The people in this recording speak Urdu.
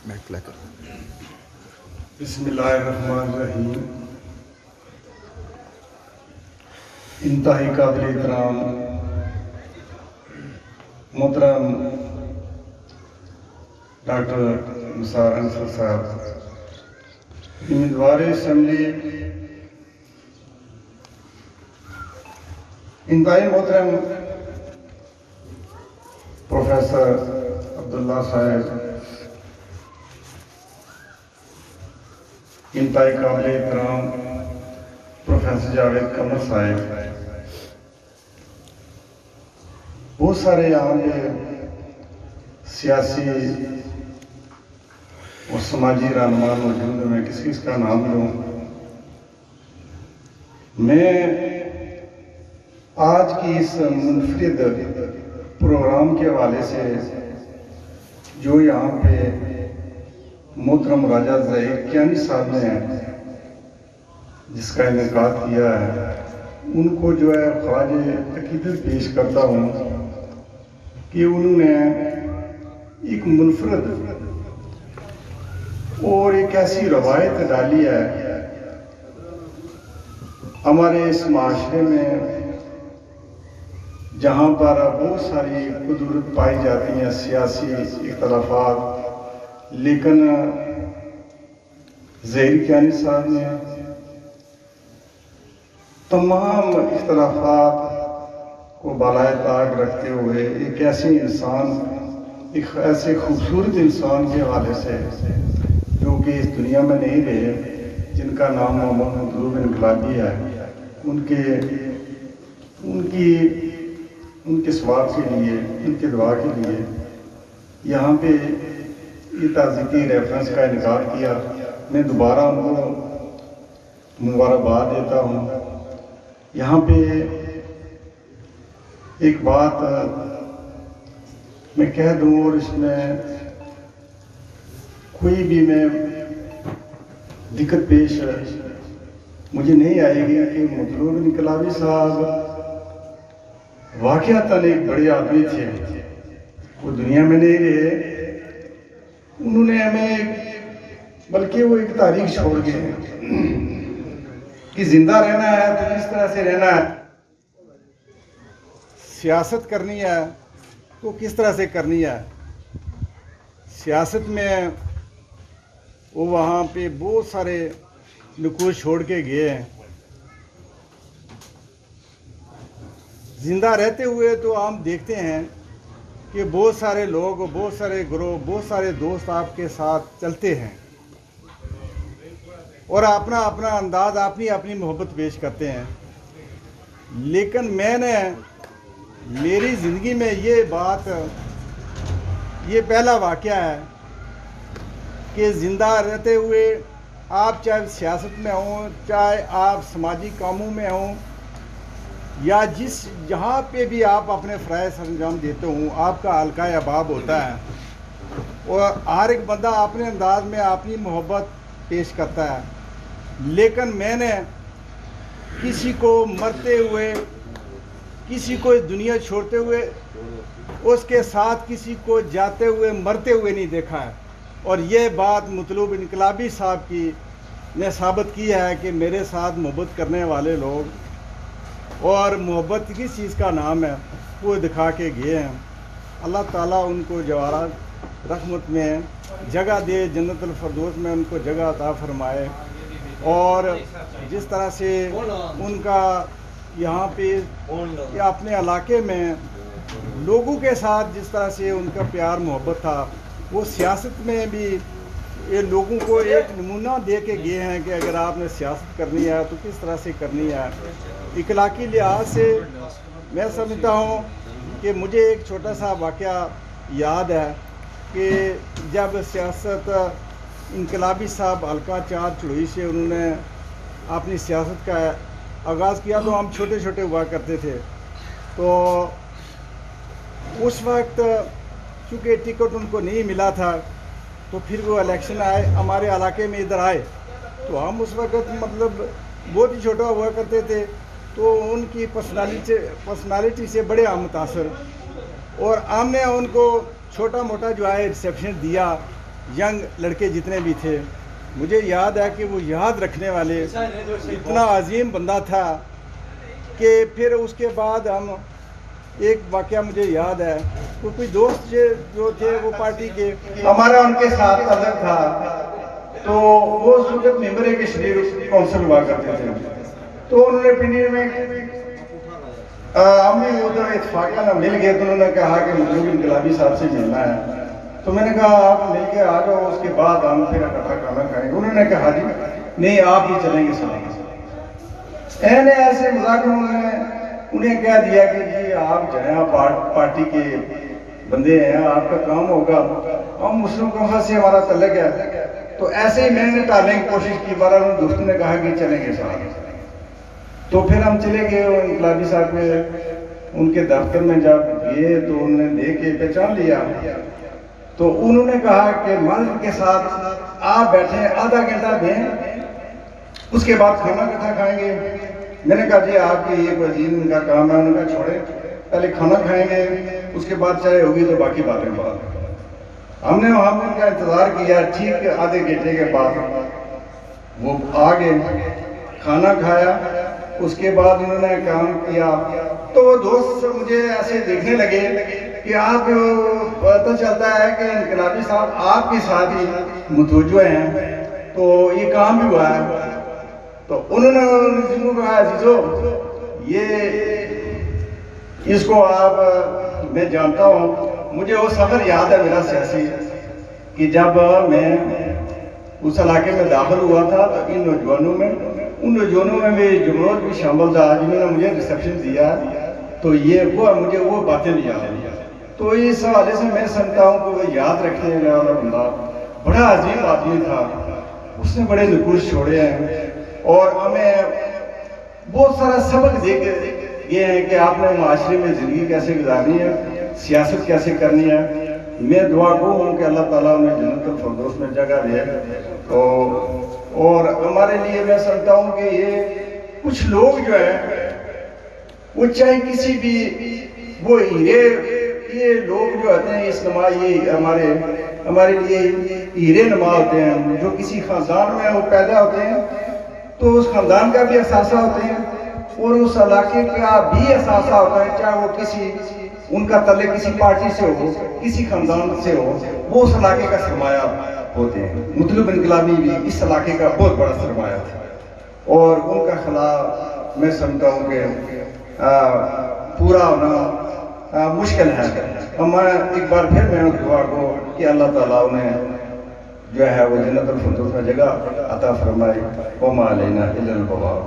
بسم اللہ الرحمن الرحیم. انتہائی قابل احترام محترم ڈاکٹر نثار انصر صاحب، امیدوار اسمبلی، انتہائی محترم پروفیسر عبداللہ صاحب، انتہائی قابل احترام پروفیسر جاوید قمر صاحب، بہت سارے یہاں پہ سیاسی اور سماجی رہنما موجود ہیں. میں کس کا نام لوں؟ میں آج کی اس منفرد پروگرام کے حوالے سے جو یہاں پہ محترم راجہ ظہیر کیانی صاحب نے جس کا انعقاد کیا ہے، ان کو جو ہے خراج عقیدت پیش کرتا ہوں کہ انہوں نے ایک منفرد اور ایک ایسی روایت ڈالی ہے ہمارے اس معاشرے میں جہاں پر بہت ساری قدرت پائی جاتی ہیں، سیاسی اختلافات، لیکن ظہیر کیانی صاحب نے تمام اختلافات کو بالائے طاق رکھتے ہوئے ایک ایسے انسان، ایک ایسے خوبصورت انسان کے حوالے سے جو کہ اس دنیا میں نہیں رہے، جن کا نام محمد مطلوب انقلابی ہے، ان کے ثواب کے لیے، ان کے دعا کے لیے یہاں پہ یہ تعزیتی ریفرنس کا انعقاد کیا. میں دوبارہ ان کو مبارکباد دیتا ہوں. یہاں پہ ایک بات میں کہہ دوں اور اس میں کوئی بھی میں دقت پیش مجھے نہیں آئے گی کہ مطلوب انقلابی صاحب واقعتاً ایک بڑے آدمی تھے، وہ دنیا میں نہیں رہے، انہوں نے ہمیں بلکہ وہ ایک تاریخ چھوڑ گئے کہ زندہ رہنا ہے تو کس طرح سے رہنا ہے، سیاست کرنی ہے تو کس طرح سے کرنی ہے. سیاست میں وہ وہاں پہ بہت سارے نقوش چھوڑ کے گئے ہیں. زندہ رہتے ہوئے تو ہم دیکھتے ہیں کہ بہت سارے لوگ، بہت سارے گروہ، بہت سارے دوست آپ کے ساتھ چلتے ہیں اور اپنا اپنا انداز، اپنی اپنی محبت پیش کرتے ہیں. لیکن میں نے میری زندگی میں یہ بات، یہ پہلا واقعہ ہے کہ زندہ رہتے ہوئے آپ چاہے سیاست میں ہوں، چاہے آپ سماجی کاموں میں ہوں، یا جہاں پہ بھی آپ اپنے فرائض انجام دیتے ہوں، آپ کا حلقہ احباب ہوتا ہے اور ہر ایک بندہ اپنے انداز میں اپنی محبت پیش کرتا ہے. لیکن میں نے کسی کو مرتے ہوئے، کسی کو دنیا چھوڑتے ہوئے، اس کے ساتھ کسی کو جاتے ہوئے، مرتے ہوئے نہیں دیکھا ہے. اور یہ بات مطلوب انقلابی صاحب کی نے ثابت کی ہے کہ میرے ساتھ محبت کرنے والے لوگ، اور محبت کس چیز کا نام ہے، وہ دکھا کے گئے ہیں. اللہ تعالیٰ ان کو جوارات رحمت میں جگہ دے، جنت الفردوس میں ان کو جگہ عطا فرمائے. اور جس طرح سے ان کا یہاں پہ اپنے علاقے میں لوگوں کے ساتھ جس طرح سے ان کا پیار محبت تھا، وہ سیاست میں بھی یہ لوگوں کو ایک نمونہ دے کے گئے ہیں کہ اگر آپ نے سیاست کرنی ہے تو کس طرح سے کرنی ہے. اخلاقی لحاظ سے میں سمجھتا ہوں کہ مجھے ایک چھوٹا سا واقعہ یاد ہے کہ جب سیاست انقلابی صاحب حلقہ 4 چڑوئی سے انہوں نے اپنی سیاست کا آغاز کیا تو ہم چھوٹے چھوٹے ہوا کرتے تھے. تو اس وقت چونکہ ٹکٹ ان کو نہیں ملا تھا تو پھر وہ الیکشن آئے، ہمارے علاقے میں ادھر آئے تو ہم اس وقت مطلب بہت ہی چھوٹا ہوا کرتے تھے. تو ان کی پرسنالٹی سے بڑے متاثر، اور ہم نے ان کو چھوٹا موٹا جو ہے ریسیپشن دیا ینگ لڑکے جتنے بھی تھے، مجھے یاد ہے کہ وہ یاد رکھنے والے اتنا عظیم بندہ تھا کہ پھر اس کے بعد ہم ایک واقعہ مجھے یاد ہے، تو کوئی دوست جو تھے وہ پارٹی کے ہمارا ان کے ساتھ تعلق تھا، تو وہ اس وقت ممبر کشمیر کونسل ہوا کرتے تھے، تو انہوں نے پنڈی میں ہم بھی ادھر اتفاقاً مل گئے، تو انہوں نے کہا کہ مطلوب انقلابی صاحب سے ملنا ہے، تو میں نے کہا آپ مل کے آ جاؤ، اس کے بعد ہم پھر اکٹھا کھانا کھائیں گے۔ انہوں نے کہا جی نہیں آپ ہی چلیں گے۔ ایسے مذاکر انہیں کہہ دیا کہ جی آپ جائیں، آپ پارٹی کے بندے ہیں، آپ کا کام ہوگا، ہم مسلم کانفرنس سے ہمارا تعلق ہے، تو ایسے ہی میں نے ٹالنے کی کوشش کی، بارہ دوست نے کہا کہ چلیں گے صاحب، تو پھر ہم چلے گئے انقلابی صاحب کے ان کے دفتر میں جب گئے تو انہوں نے دیکھ کے پہچان لیا، تو انہوں نے کہا کہ مرد کے ساتھ آپ بیٹھیں، آدھا گھنٹہ دیں، اس کے بعد کھانا کتنا کھائیں گے۔ میں نے کہا جی آپ کی یہ وزیر ان کا کام ہے، انہوں نے کہا چھوڑیں، پہلے کھانا کھائیں گے، اس کے بعد چاہے ہوگی تو باقی باتیں بات۔ ہم نے وہاں ان کا انتظار کیا، ٹھیک آدھے گھنٹے کے بعد وہ آ گئے، کھانا کھایا، اس کے بعد انہوں نے کام کیا، تو وہ دوست مجھے ایسے دیکھنے لگے کہ آپ پتہ چلتا ہے کہ انقلابی صاحب آپ کے ساتھ ہی متوجہ ہیں، تو یہ کام بھی ہوا ہے۔ تو انہوں نے کہا عزیزو یہ اس کو آپ میں جانتا ہوں، مجھے وہ سفر یاد ہے میرا سیاسی، کہ جب میں اس علاقے میں داخل ہوا تھا تو ان نوجوانوں میں بھی جمہوریت بھی شامل تھا، جنہوں نے مجھے ریسیپشن دیا، تو یہ مجھے وہ باتیں بھی یاد ہیں۔ تو اس حوالے سے میں سمجھتا ہوں کہ وہ یاد رکھنے والا بندہ بڑا عظیم آدمی تھا، اس نے بڑے نقوش چھوڑے ہیں اور ہمیں بہت سارا سبق دے کے یہ ہے کہ آپ نے معاشرے میں زندگی کیسے گزارنی ہے، سیاست کیسے کرنی ہے۔ میں دعا گو ہوں کہ اللہ تعالیٰ انہیں جنت الفردوس میں جگہ دے، اور ہمارے لیے میں سمجھتا ہوں کہ یہ کچھ لوگ جو ہیں وہ چاہے کسی بھی وہ یہ لوگ جو ہوتے ہیں اس نما، یہ ہمارے لیے ہیرے نما ہوتے ہیں، جو کسی خاندان میں وہ پیدا ہوتے ہیں تو اس خاندان کا بھی اثاثہ ہوتے ہیں اور اس علاقے کا بھی اثاثہ ہوتا ہے، چاہے وہ ان کا تعلق کسی پارٹی سے ہو، کسی خاندان سے ہو، وہ اس علاقے کا سرمایہ ہوتے ہیں۔ مطلوب انقلابی بھی اس علاقے کا بہت بڑا سرمایہ تھا اور ان کا خلا میں سمجھتا ہوں کہ پورا ہونا مشکل ہے۔ میں ایک بار پھر میں دعا کو کہ اللہ تعالیٰ انہیں جو ہے وہ جنت الفردوس میں جگہ عطا فرمائے، وما علینا الا البلاغ۔